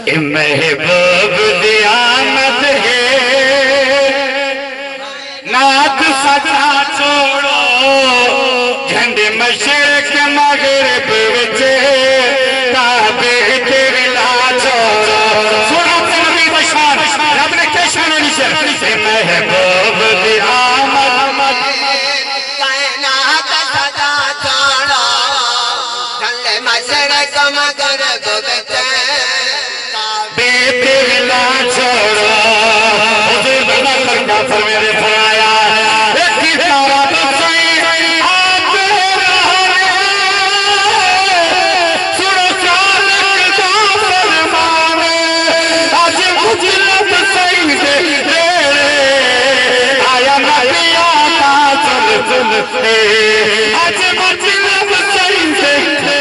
محبوب دی آمد ہے نات سجا چھوڑو جھنڈ مشرق مغرب وچے کعبے تے لا چھوڑو سونا اپنے نبی بشار رب نے کیا شان نشر محبوب دی آمد کائنات سجا چھوڑو جھنڈ مشرق مغرب وچے لا چھوڑو حضور بنا کرکا فرمیرے فرمایا ایک تارا بسائی آتے رہنے سنو چارک دا فرمانے آج مجھلت سائن دے رہے آیا نبی آتا چل چلتے آج مجھلت سائن دے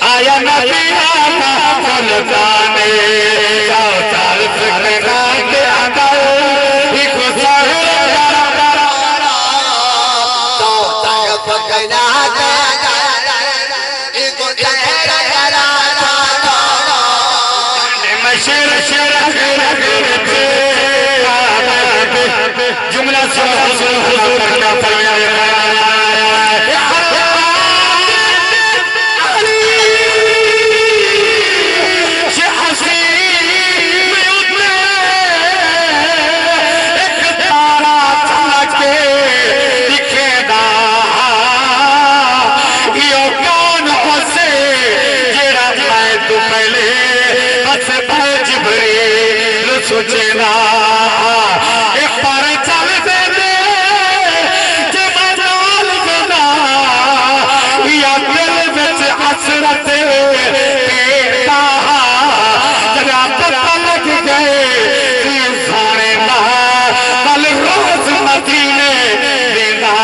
آیا نبی آتا چلتانے جاؤ چال فکرنا کے اندر ایک سارے تو طرف فکرنا کے ایک سارے مشرق جملہ سب حضور کا فرمایا سوچنا ایک پار چل دے دے جمال گنا یا دل بچ حسرت پیٹا جگہ پتہ لگ گئے سانے نا کل روز مدینے دینا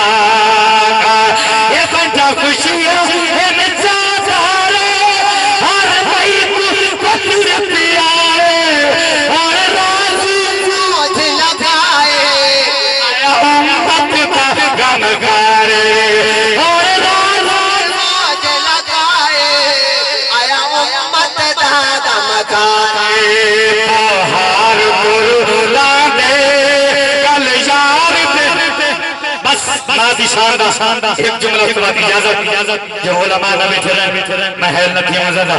یہ سنجا خوشیاں ان چاہارے ہر بیت پتر پیارے ایک جملہ اس بات اجازت جو علماء نہ بیٹھے رہے محل نہ تھی مزدہ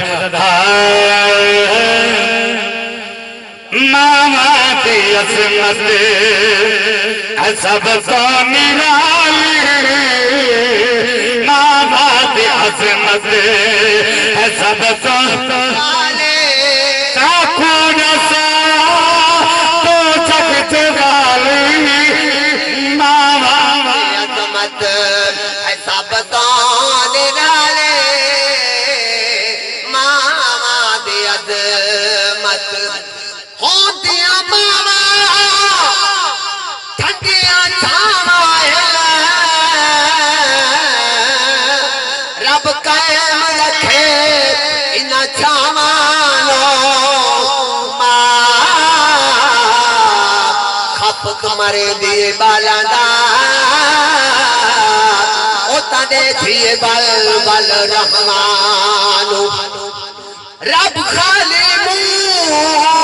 ماما دی عظمت سب کو نرالی ماما دی عظمت سب کو نرالی ساکھو نسا تو جگت والی ماما دی عظمت سب کو نرالی ماما دی عظمت ہوتیاں ماما تھکیاں چھاواں رب قائم رکھے انہاں چھاواں ماں خفق مرے دیے بالاں دا او تنے تھیے بل بل رحمان رب خالی مول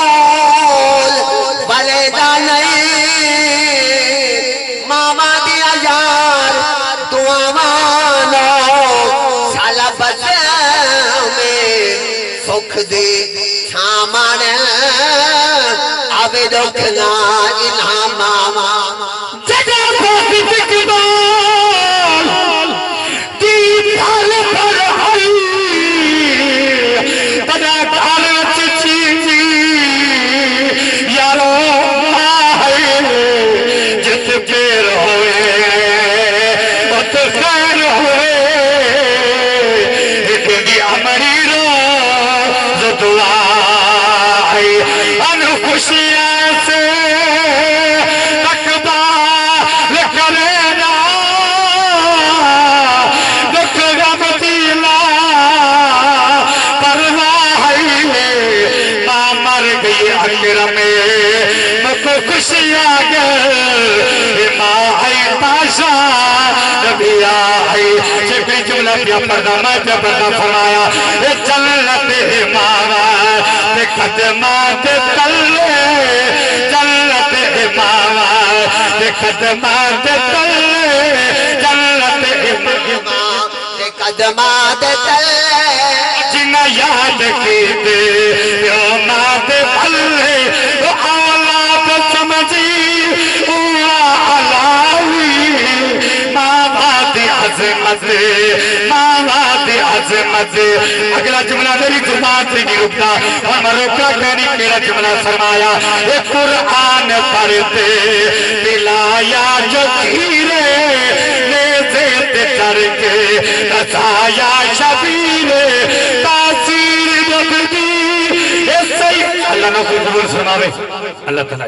بلے دا نہیں ماما دیا یار دعا مانو سالا بچے میں سکھ دی چھامان آوے دکھنا انہاں ماما جگہ پاکی تکبال دی بھال پر ہائی تجا کھالت چیزی یارو آئے جت پیر ہوئے ات خیر ہوئے ایک گیا مری روز دعائی ان خوشیاں سے تکبار خوشیاں گئے ماہی تاشا نبی آئی چکری جملہ پیا پردہ میں پیا پردہ فرمایا جنت امامہ تے قدمات تلے جنت امامہ تے قدمات تلے جنت امامہ تے قدمات تلے جنہ یاد کیتے یومات پلے تو اولاد سمجھی اوہ علاوی ماما دی عظمت ماما دی عظمت اگلا جملہ میری زبان سے نہیں رکتا ہم روکا کہنی کیڑا جملہ فرمایا یہ قرآن پڑھتے دلایا جو کھیرے نیزے تے چڑھ کے رسایا شبیر تاثیر نبی یہ صحیح اللہ نہ قبول فرماوے اللہ تعالیٰ